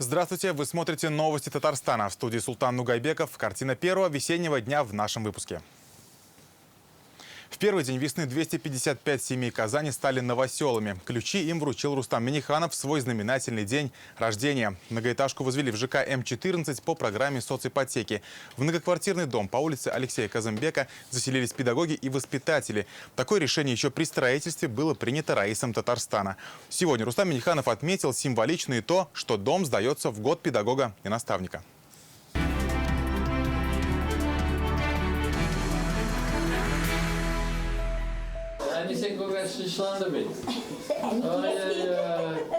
Здравствуйте, вы смотрите новости Татарстана. В студии Султан Нугайбеков. Картина первого весеннего дня в нашем выпуске. В первый день весны 255 семей Казани стали новоселами. Ключи им вручил Рустам Минниханов в свой знаменательный день рождения. Многоэтажку возвели в ЖК М14 по программе соципотеки. В многоквартирный дом по улице Алексея Казымбека заселились педагоги и воспитатели. Такое решение еще при строительстве было принято Раисом Татарстана. Сегодня Рустам Минниханов отметил символично и то, что дом сдается в год педагога и наставника.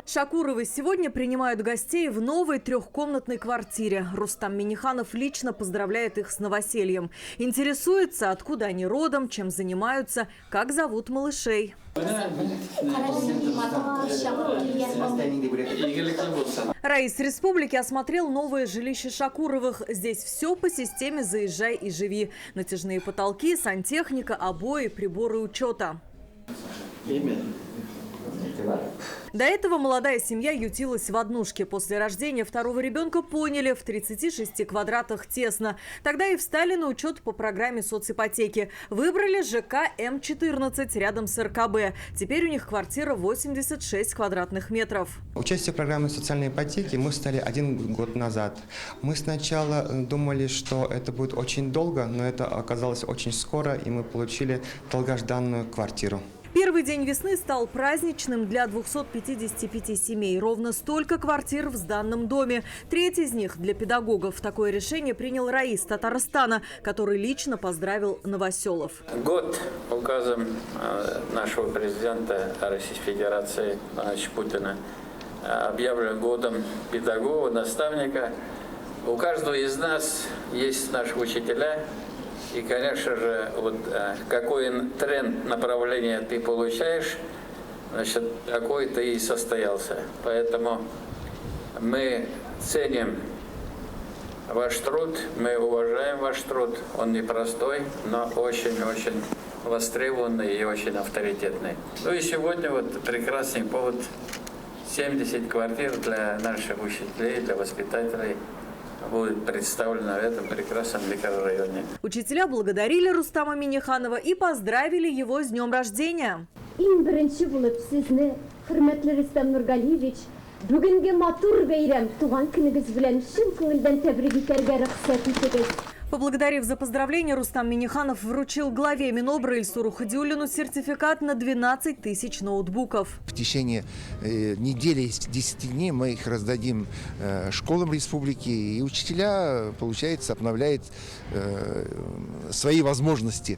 Шакуровы сегодня принимают гостей в новой трехкомнатной квартире. Рустам Минниханов лично поздравляет их с новосельем. Интересуется, откуда они родом, чем занимаются, как зовут малышей. Раис республики осмотрел новое жилище Шакуровых. Здесь все по системе «Заезжай и живи». Натяжные потолки, сантехника, обои, приборы учета. До этого молодая семья ютилась в однушке. После рождения второго ребенка поняли, в 36 квадратах тесно. Тогда и встали на учет по программе соципотеки. Выбрали ЖК М14 рядом с РКБ. Теперь у них квартира 86 квадратных метров. Участие в программе социальной ипотеки мы стали 1 год назад. Мы сначала думали, что это будет очень долго, но это оказалось очень скоро, и мы получили долгожданную квартиру. Первый день весны стал праздничным для 255 семей. Ровно столько квартир в сданном доме. Треть из них для педагогов. Такое решение принял Раис Татарстана, который лично поздравил новоселов. Год указом нашего президента Российской Федерации Путина объявлен годом педагога, наставника. У каждого из нас есть наши учителя. И, конечно же, вот какой тренд, направление ты получаешь, значит, такой ты и состоялся. Поэтому мы ценим ваш труд, мы уважаем ваш труд. Он непростой, но очень-очень востребованный и очень авторитетный. Ну и сегодня вот прекрасный повод: 70 квартир для наших учителей, для воспитателей будет представлено в этом прекрасном микрорайоне. Учителя благодарили Рустама Минниханова и поздравили его с днем рождения. Поблагодарив за поздравление, Рустам Минниханов вручил главе Минобра Ильсуру Хадиуллину сертификат на 12 тысяч ноутбуков. В течение недели, 10 дней мы их раздадим школам республики, и учителя, получается, обновляют свои возможности.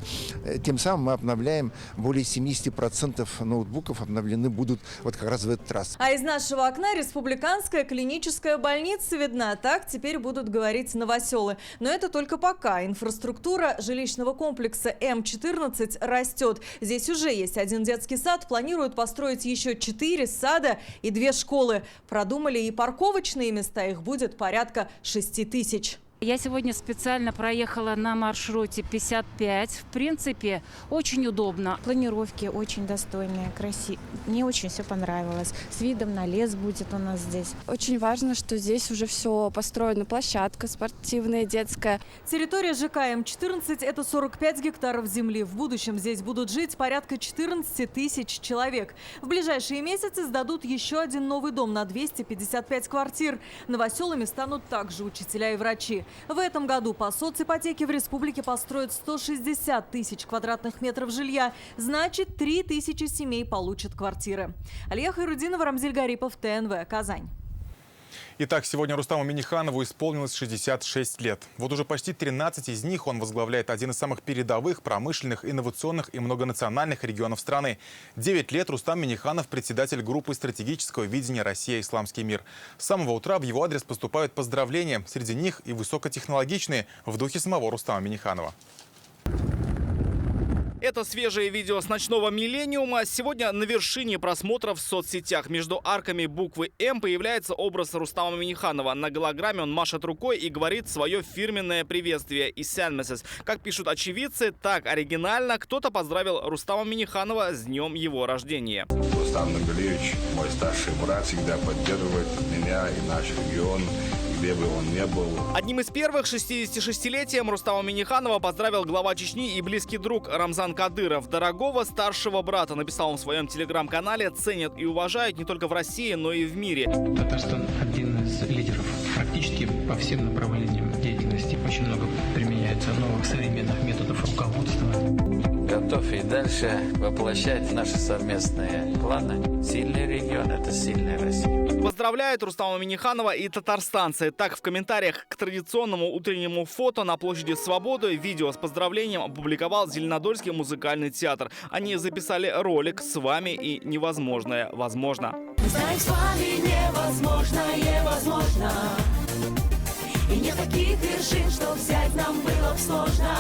Тем самым мы обновляем более 70% ноутбуков, обновлены будут вот как раз в этот раз. А из нашего окна республиканская клиническая больница видна. Так теперь будут говорить новоселы. Но это только пока. Инфраструктура жилищного комплекса М14 растет. Здесь уже есть 1 детский сад. Планируют построить еще 4 сада и 2 школы. Продумали и парковочные места. Их будет порядка 6 тысяч. Я сегодня специально проехала на маршруте 55. В принципе, очень удобно. Планировки очень достойные, красивые. Мне очень все понравилось. С видом на лес будет у нас здесь. Очень важно, что здесь уже все построено. Площадка спортивная, детская. Территория ЖК М14 – это 45 гектаров земли. В будущем здесь будут жить порядка 14 тысяч человек. В ближайшие месяцы сдадут еще 1 новый дом на 255 квартир. Новоселами станут также учителя и врачи. В этом году по соципотеке в республике построят 160 тысяч квадратных метров жилья. Значит, 3 тысячи семей получат квартиры. Алия Хайрудинова, Рамзиль Гарипов, ТНВ, Казань. Итак, сегодня Рустаму Минниханову исполнилось 66 лет. Вот уже почти 13 из них он возглавляет один из самых передовых, промышленных, инновационных и многонациональных регионов страны. 9 лет Рустам Минниханов – председатель группы стратегического видения «Россия. Исламский мир». С самого утра в его адрес поступают поздравления. Среди них и высокотехнологичные, в духе самого Рустама Минниханова. Это свежее видео с ночного «Миллениума». Сегодня на вершине просмотров в соцсетях. Между арками буквы «М» появляется образ Рустама Минниханова. На голограмме он машет рукой и говорит свое фирменное приветствие «Исянмесес». Как пишут очевидцы, так оригинально кто-то поздравил Рустама Минниханова с днем его рождения. Рустам Нургалиевич, мой старший брат, всегда поддерживает меня и наш регион, где бы он ни был. Одним из первых 66-летием Рустама Минниханова поздравил глава Чечни и близкий друг Рамзан Кадыров. Дорогого старшего брата, написал он в своем телеграм-канале, ценят и уважают не только в России, но и в мире. Татарстан один из лидеров практически по всем направлениям деятельности. Очень много применяется новых современных методов руководства. Готов и дальше воплощать наши совместные планы. Сильный регион – это сильная Россия. Поздравляют Рустама Минниханова и татарстанцы. Так, в комментариях к традиционному утреннему фото на площади Свободы видео с поздравлением опубликовал Зеленодольский музыкальный театр. Они записали ролик «С вами и невозможное возможно». Знаешь, с вами невозможное возможно. И нет таких вершин, что взять нам было сложно.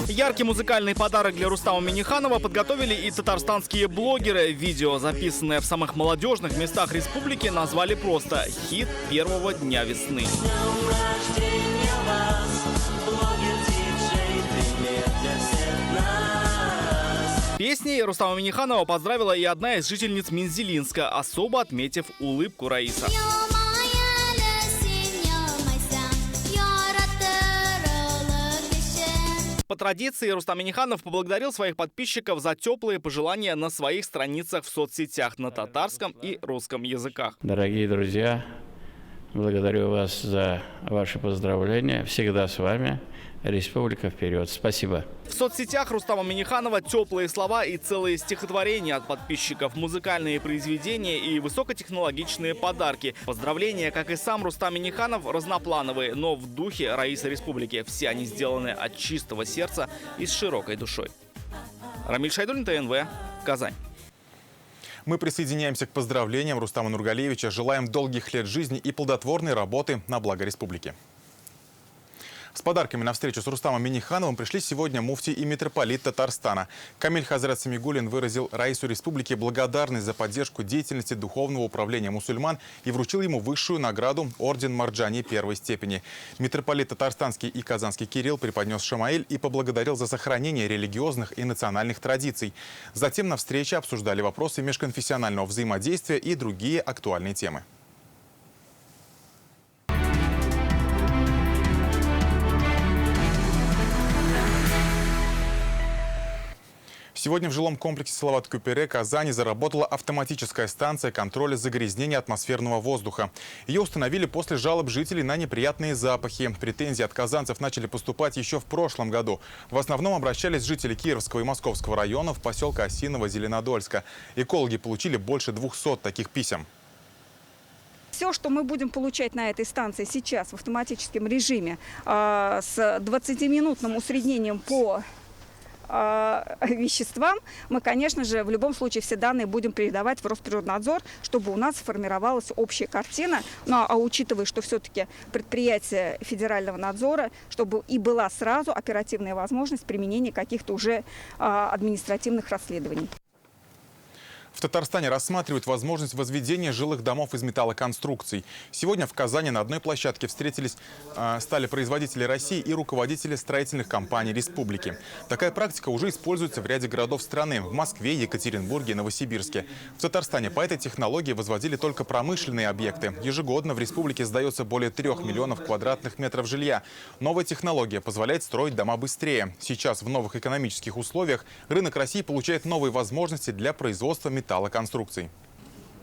Яркий музыкальный подарок для Рустама Минниханова подготовили и татарстанские блогеры. Видео, записанное в самых молодежных местах республики, назвали просто «Хит первого дня весны». Песней Рустама Минниханова поздравила и одна из жительниц Мензелинска, особо отметив улыбку Раиса. По традиции Рустам Минниханов поблагодарил своих подписчиков за теплые пожелания на своих страницах в соцсетях на татарском и русском языках. Дорогие друзья, благодарю вас за ваши поздравления. Всегда с вами. Республика вперед. Спасибо. В соцсетях Рустама Минниханова теплые слова и целые стихотворения от подписчиков, музыкальные произведения и высокотехнологичные подарки. Поздравления, как и сам Рустам Минниханов, разноплановые, но в духе Раисы Республики. Все они сделаны от чистого сердца и с широкой душой. Рамиль Шайдуллин, ТНВ, Казань. Мы присоединяемся к поздравлениям Рустама Нургалиевича. Желаем долгих лет жизни и плодотворной работы на благо республики. С подарками на встречу с Рустамом Миннихановым пришли сегодня муфтий и митрополит Татарстана. Камиль Хазрат Самигуллин выразил Раису Республики благодарность за поддержку деятельности Духовного управления мусульман и вручил ему высшую награду орден Марджани первой степени. Митрополит Татарстанский и Казанский Кирилл преподнес Шамаэль и поблагодарил за сохранение религиозных и национальных традиций. Затем на встрече обсуждали вопросы межконфессионального взаимодействия и другие актуальные темы. Сегодня в жилом комплексе Салават-Кюпере Казани заработала автоматическая станция контроля загрязнения атмосферного воздуха. Ее установили после жалоб жителей на неприятные запахи. Претензии от казанцев начали поступать еще в прошлом году. В основном обращались жители Кировского и Московского районов, поселка Осиново, Зеленодольска. Экологи получили больше 200 таких писем. Все, что мы будем получать на этой станции сейчас в автоматическом режиме с 20-минутным усреднением по веществам, мы, конечно же, в любом случае все данные будем передавать в Росприроднадзор, чтобы у нас сформировалась общая картина. Ну, а учитывая, что все-таки предприятие федерального надзора, чтобы и была сразу оперативная возможность применения каких-то уже административных расследований. В Татарстане рассматривают возможность возведения жилых домов из металлоконструкций. Сегодня в Казани на одной площадке стали производители России и руководители строительных компаний республики. Такая практика уже используется в ряде городов страны – в Москве, Екатеринбурге, Новосибирске. В Татарстане по этой технологии возводили только промышленные объекты. Ежегодно в республике сдается более 3 миллионов квадратных метров жилья. Новая технология позволяет строить дома быстрее. Сейчас в новых экономических условиях рынок России получает новые возможности для производства металлоконструкций.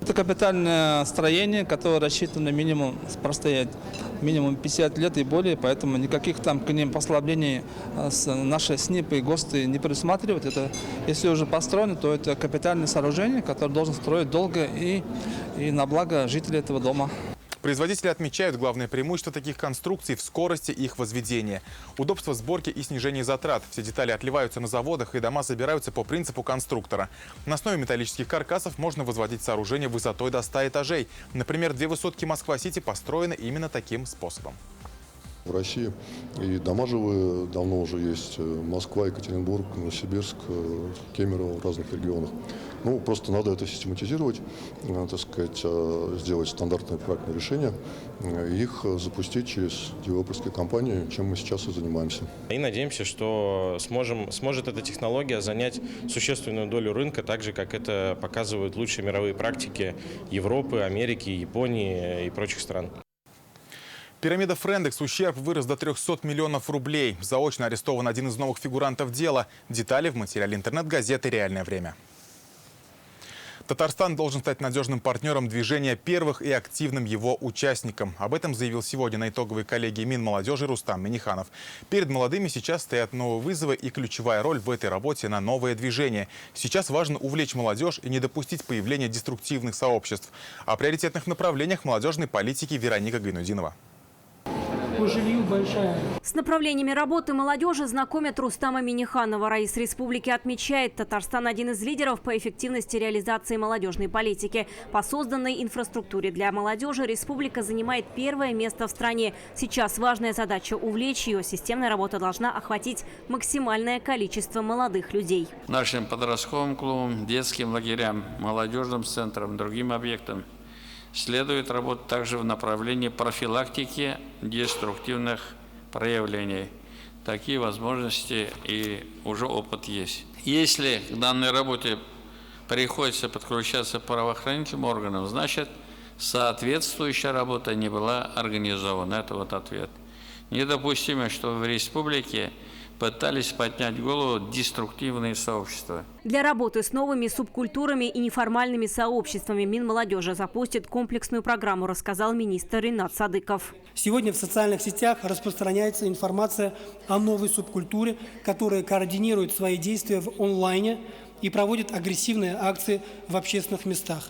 Это капитальное строение, которое рассчитано минимум простоять минимум 50 лет и более, поэтому никаких там к ним послаблений наши СНИПы и ГОСТы не предусматривают. Это, если уже построено, то это капитальное сооружение, которое должен строить долго и на благо жителей этого дома. Производители отмечают главное преимущество таких конструкций в скорости их возведения. Удобство сборки и снижение затрат. Все детали отливаются на заводах, и дома собираются по принципу конструктора. На основе металлических каркасов можно возводить сооружения высотой до 100 этажей. Например, 2 высотки Москва-Сити построены именно таким способом. В России и дома живые давно уже есть. Москва, Екатеринбург, Новосибирск, Кемерово в разных регионах. Ну, просто надо это систематизировать, так сказать, сделать стандартное проектное решение, их запустить через девелоперские компании, чем мы сейчас и занимаемся. И надеемся, что сможет эта технология занять существенную долю рынка, так же, как это показывают лучшие мировые практики Европы, Америки, Японии и прочих стран. Пирамида Френдекс. Ущерб вырос до 300 миллионов рублей. Заочно арестован один из новых фигурантов дела. Детали в материале интернет-газеты «Реальное время». Татарстан должен стать надежным партнером движения первых и активным его участником. Об этом заявил сегодня на итоговой коллегии Минмолодежи Рустам Миниханов. Перед молодыми сейчас стоят новые вызовы, и ключевая роль в этой работе на новое движение. Сейчас важно увлечь молодежь и не допустить появления деструктивных сообществ. О приоритетных направлениях молодежной политики Вероника Гайнудинова. По жилью большая. С направлениями работы молодежи знакомят Рустама Миниханова. Раис республики отмечает, Татарстан один из лидеров по эффективности реализации молодежной политики. По созданной инфраструктуре для молодежи республика занимает первое место в стране. Сейчас важная задача – увлечь ее. Системная работа должна охватить максимальное количество молодых людей. Нашим подростковым клубам, детским лагерям, молодежным центрам, другим объектам следует работать также в направлении профилактики деструктивных проявлений. Такие возможности и уже опыт есть. Если к данной работе приходится подключаться правоохранительным органам, значит, соответствующая работа не была организована. Это вот ответ. Недопустимо, что в республике пытались поднять голову деструктивные сообщества. Для работы с новыми субкультурами и неформальными сообществами Минмолодежи запустит комплексную программу, рассказал министр Ринат Садыков. Сегодня в социальных сетях распространяется информация о новой субкультуре, которая координирует свои действия в онлайне и проводит агрессивные акции в общественных местах.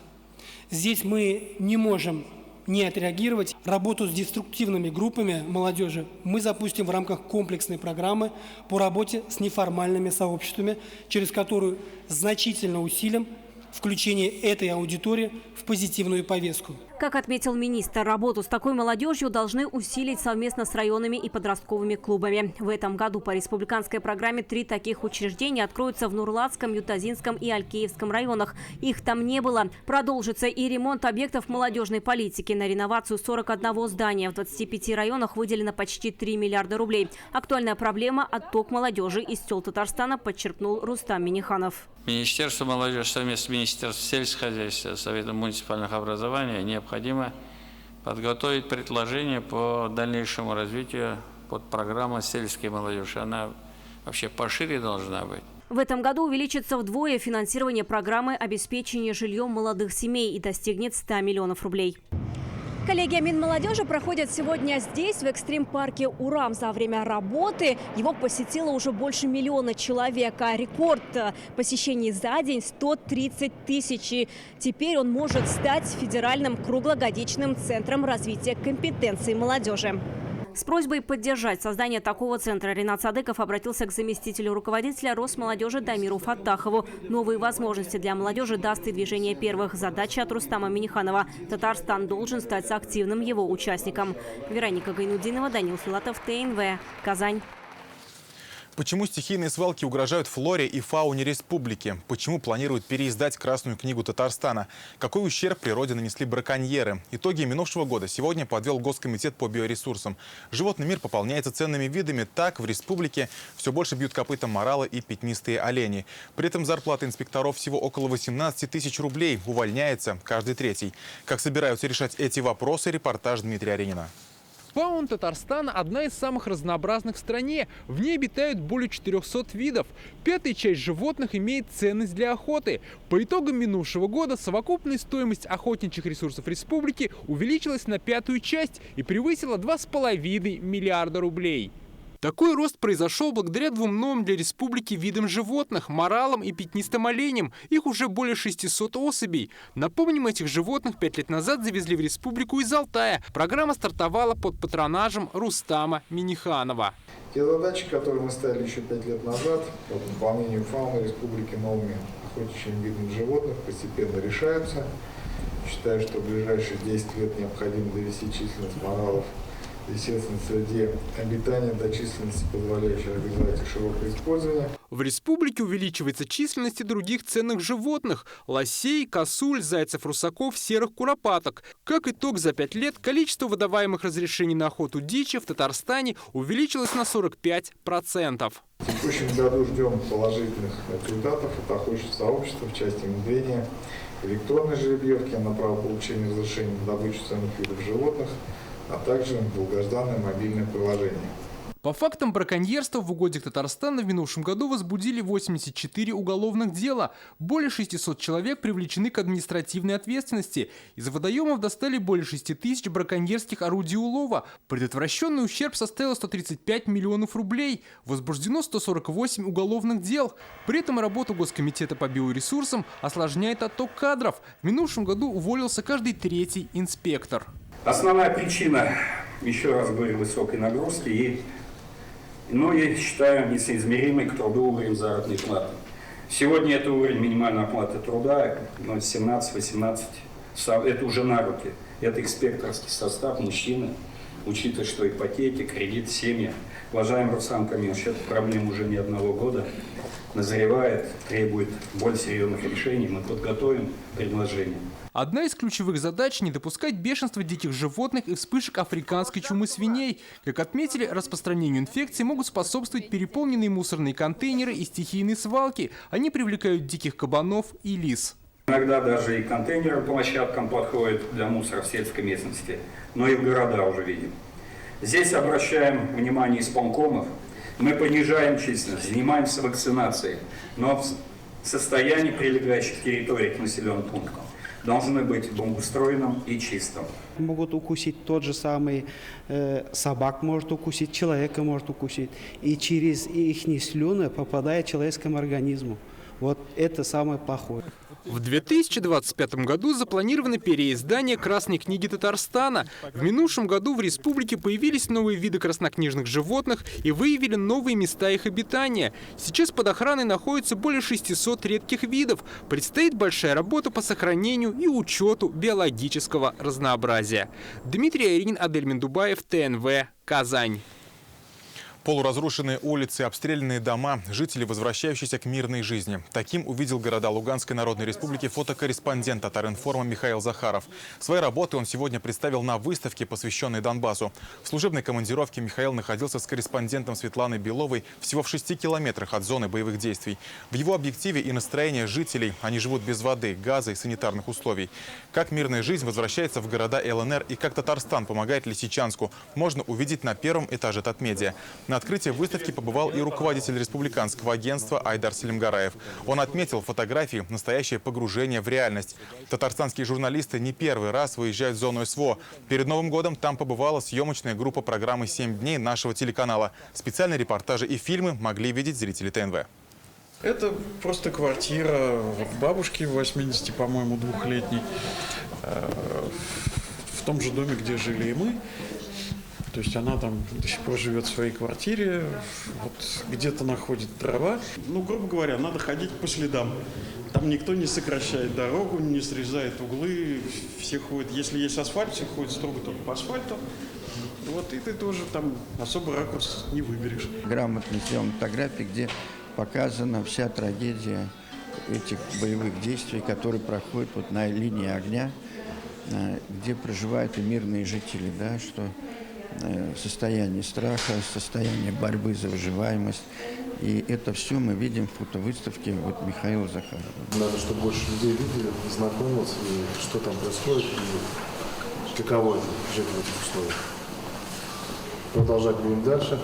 Здесь мы не можем не отреагировать. Работу с деструктивными группами молодежи мы запустим в рамках комплексной программы по работе с неформальными сообществами, через которую значительно усилим включение этой аудитории в позитивную повестку. Как отметил министр, работу с такой молодежью должны усилить совместно с районами и подростковыми клубами. В этом году по республиканской программе 3 таких учреждения откроются в Нурлатском, Ютазинском и Алькеевском районах. Их там не было. Продолжится и ремонт объектов молодежной политики. На реновацию 41 здания в 25 районах выделено почти 3 миллиарда рублей. Актуальная проблема – отток молодежи из сел Татарстана, подчеркнул Рустам Миниханов. Министерство молодежи совместно с Министерством сельского хозяйства, Советом муниципальных образований необходимо подготовить предложение по дальнейшему развитию под программу сельской молодежи. Она вообще пошире должна быть. В этом году увеличится вдвое финансирование программы обеспечения жильем молодых семей и достигнет 100 миллионов рублей. Коллегия Минмолодежи проходит сегодня здесь, в экстрим-парке «Урам». За время работы его посетило уже больше 1 миллиона человек. А рекорд посещений за день – 130 тысяч. И теперь он может стать федеральным круглогодичным центром развития компетенций молодежи. С просьбой поддержать создание такого центра Ринат Садыков обратился к заместителю руководителя Росмолодежи Дамиру Фаттахову. Новые возможности для молодежи даст и движение первых. Задача от Рустама Миниханова. Татарстан должен стать активным его участником. Вероника Гайнудинова, Данил Филатов, ТНВ, Казань. Почему стихийные свалки угрожают флоре и фауне республики? Почему планируют переиздать Красную книгу Татарстана? Какой ущерб природе нанесли браконьеры? Итоги минувшего года сегодня подвел Госкомитет по биоресурсам. Животный мир пополняется ценными видами. Так, в республике все больше бьют копытом моралы и пятнистые олени. При этом зарплата инспекторов всего около 18 тысяч рублей. Увольняется каждый третий. Как собираются решать эти вопросы, репортаж Дмитрия Аренина. Фауна Татарстана – одна из самых разнообразных в стране. В ней обитают более 400 видов. 5-я часть животных имеет ценность для охоты. По итогам минувшего года совокупная стоимость охотничьих ресурсов республики увеличилась на 5-ю часть и превысила 2,5 миллиарда рублей. Такой рост произошел благодаря 2 новым для республики видам животных – моралам и пятнистым оленям. Их уже более 600 особей. Напомним, этих животных 5 лет назад завезли в республику из Алтая. Программа стартовала под патронажем Рустама Миниханова. Те задачи, которые мы ставили еще 5 лет назад по наполнению фауны республики новыми охотничьими видами животных, постепенно решаются. Считаю, что в ближайшие 10 лет необходимо довести численность моралов естественно, среди обитания до численности, позволяющей организовать их широкое использование. В республике увеличивается численность и других ценных животных – лосей, косуль, зайцев, русаков, серых куропаток. Как итог, за 5 лет количество выдаваемых разрешений на охоту дичи в Татарстане увеличилось на 45%. В текущем году ждем положительных результатов от охотничьего сообщества в части внедрения электронной жеребьевки на право получения разрешений на добычу ценных видов животных, а также долгожданное мобильное приложение. По фактам браконьерства в угодьях Татарстана в минувшем году возбудили 84 уголовных дела. Более 600 человек привлечены к административной ответственности. Из водоемов достали более 6000 браконьерских орудий улова. Предотвращенный ущерб составил 135 миллионов рублей. Возбуждено 148 уголовных дел. При этом работу Госкомитета по биоресурсам осложняет отток кадров. В минувшем году уволился каждый 3-й инспектор. Основная причина, еще раз говорю, высокой нагрузки но я считаю несоизмеримый к труду уровень заработной платы. Сегодня это уровень минимальной оплаты труда 17-18, это уже на руки. Это инспекторский состав, мужчины, учитывая, что ипотеки, кредит, семьи. Уважаемый Руслан Камилович, эта проблема уже не одного года назревает, требует более серьезных решений. Мы подготовим предложение. Одна из ключевых задач – не допускать бешенства диких животных и вспышек африканской чумы свиней. Как отметили, распространению инфекции могут способствовать переполненные мусорные контейнеры и стихийные свалки. Они привлекают диких кабанов и лис. Иногда даже и контейнеры по площадкам подходят для мусора в сельской местности, но и в города уже видим. Здесь обращаем внимание исполкомов. Мы понижаем численность, занимаемся вакцинацией, но в состоянии прилегающих территорий к населенным пунктам должны быть благоустроенным и чистым. Могут укусить тот же самый собак, может укусить, человека может укусить. И через их слюны попадает к человеческому организму. Вот это самое плохое. В 2025 году запланировано переиздание Красной книги Татарстана. В минувшем году в республике появились новые виды краснокнижных животных и выявили новые места их обитания. Сейчас под охраной находится более 600 редких видов. Предстоит большая работа по сохранению и учету биологического разнообразия. Дмитрий Айрин, Адель Мендубаев, ТНВ, Казань. Полуразрушенные улицы, обстрелянные дома, жители, возвращающиеся к мирной жизни. Таким увидел города Луганской Народной Республики фотокорреспондент Татаринформа Михаил Захаров. Свои работы он сегодня представил на выставке, посвященной Донбассу. В служебной командировке Михаил находился с корреспондентом Светланой Беловой всего в 6 километрах от зоны боевых действий. В его объективе и настроение жителей. Они живут без воды, газа и санитарных условий. Как мирная жизнь возвращается в города ЛНР и как Татарстан помогает Лисичанску, можно увидеть на первом этаже Татмедиа. На открытии выставки побывал и руководитель республиканского агентства Айдар Селимгараев. Он отметил фотографии настоящее погружение в реальность. Татарстанские журналисты не первый раз выезжают в зону СВО. Перед Новым годом там побывала съемочная группа программы «7 дней» нашего телеканала. Специальные репортажи и фильмы могли видеть зрители ТНВ. Это просто квартира бабушки 80, по-моему, 2-летней. В том же доме, где жили и мы. То есть она там до сих пор живет в своей квартире, вот где-то находит дрова. Ну, грубо говоря, надо ходить по следам. Там никто не сокращает дорогу, не срезает углы, все ходят. Если есть асфальт, все ходят строго только по асфальту. Вот и ты тоже там особо ракурс не выберешь. Грамотно сделана фотография, где показана вся трагедия этих боевых действий, которые проходят вот на линии огня, где проживают и мирные жители, да, что состояние страха, состояние борьбы за выживаемость. И это все мы видим в фотовыставке вот Михаила Захарова. Надо, чтобы больше людей видели, знакомились, и что там происходит, и каково это жить в этих условиях. Продолжать будем дальше.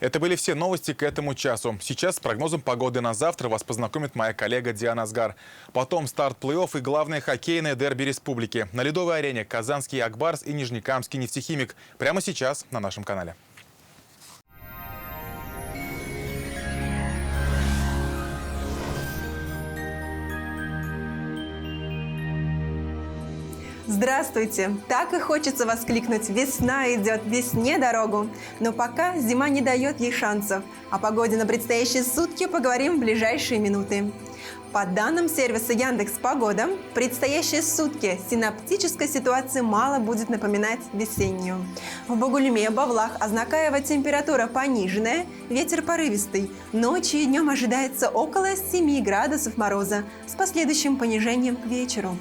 Это были все новости к этому часу. Сейчас с прогнозом погоды на завтра вас познакомит моя коллега Диана Асгар. Потом старт плей-офф и главное хоккейное дерби республики. На ледовой арене Казанский Акбарс и Нижнекамский нефтехимик. Прямо сейчас на нашем канале. Здравствуйте! Так и хочется воскликнуть: весна идет, весне дорогу. Но пока зима не дает ей шансов. О погоде на предстоящие сутки поговорим в ближайшие минуты. По данным сервиса Яндекс.Погода, в предстоящие сутки синоптическая ситуация мало будет напоминать весеннюю. В Бугульме, Бавлах, Азнакаево температура пониженная, ветер порывистый. Ночью и днем ожидается около 7 градусов мороза с последующим понижением к вечеру.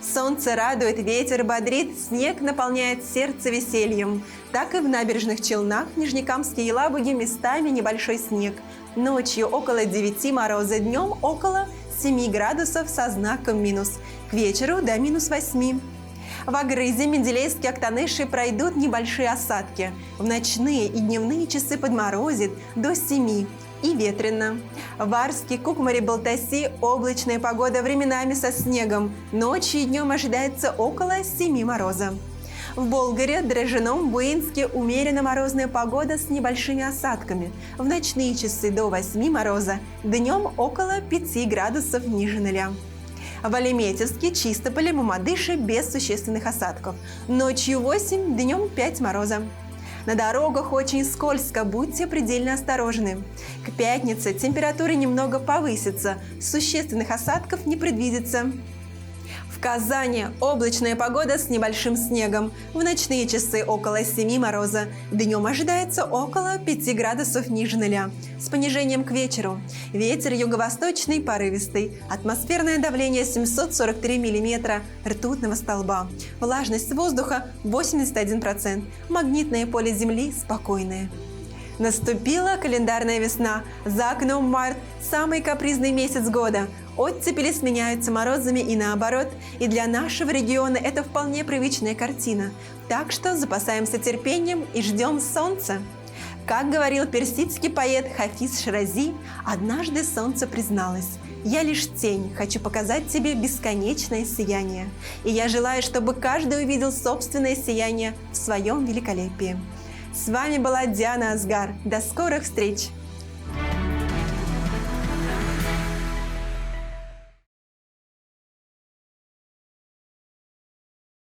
Солнце радует, ветер бодрит, снег наполняет сердце весельем. Так и в набережных Челнах, Нижнекамске и Елабуге местами небольшой снег. Ночью около 9 мороза, днем около 7 градусов со знаком минус. К вечеру до -8. В Агрызе, Менделеевске, Актаныши пройдут небольшие осадки. В ночные и дневные часы подморозит до 7 и ветрено. В Арске, Кукмаре, Балтаси облачная погода временами со снегом. Ночью и днем ожидается около 7 мороза. В Болгаре, Дрожжином, Буинске умеренно морозная погода с небольшими осадками. В ночные часы до 8 мороза, днем около 5 градусов ниже нуля. В Алеметьевске, Чистополе, Мамадыше без существенных осадков. Ночью 8, днем 5 мороза. На дорогах очень скользко, будьте предельно осторожны. К пятнице температура немного повысится, существенных осадков не предвидится. В Казани облачная погода с небольшим снегом. В ночные часы около 7 мороза. Днем ожидается около 5 градусов ниже нуля. С понижением к вечеру. Ветер юго-восточный порывистый. Атмосферное давление 743 миллиметра ртутного столба. Влажность воздуха 81%. Магнитное поле Земли спокойное. Наступила календарная весна. За окном март – самый капризный месяц года. Оттепели сменяются морозами и наоборот. И для нашего региона это вполне привычная картина. Так что запасаемся терпением и ждем солнца. Как говорил персидский поэт Хафиз Ширази, однажды солнце призналось: «Я лишь тень, хочу показать тебе бесконечное сияние». И я желаю, чтобы каждый увидел собственное сияние в своем великолепии. С вами была Диана Азгар. До скорых встреч!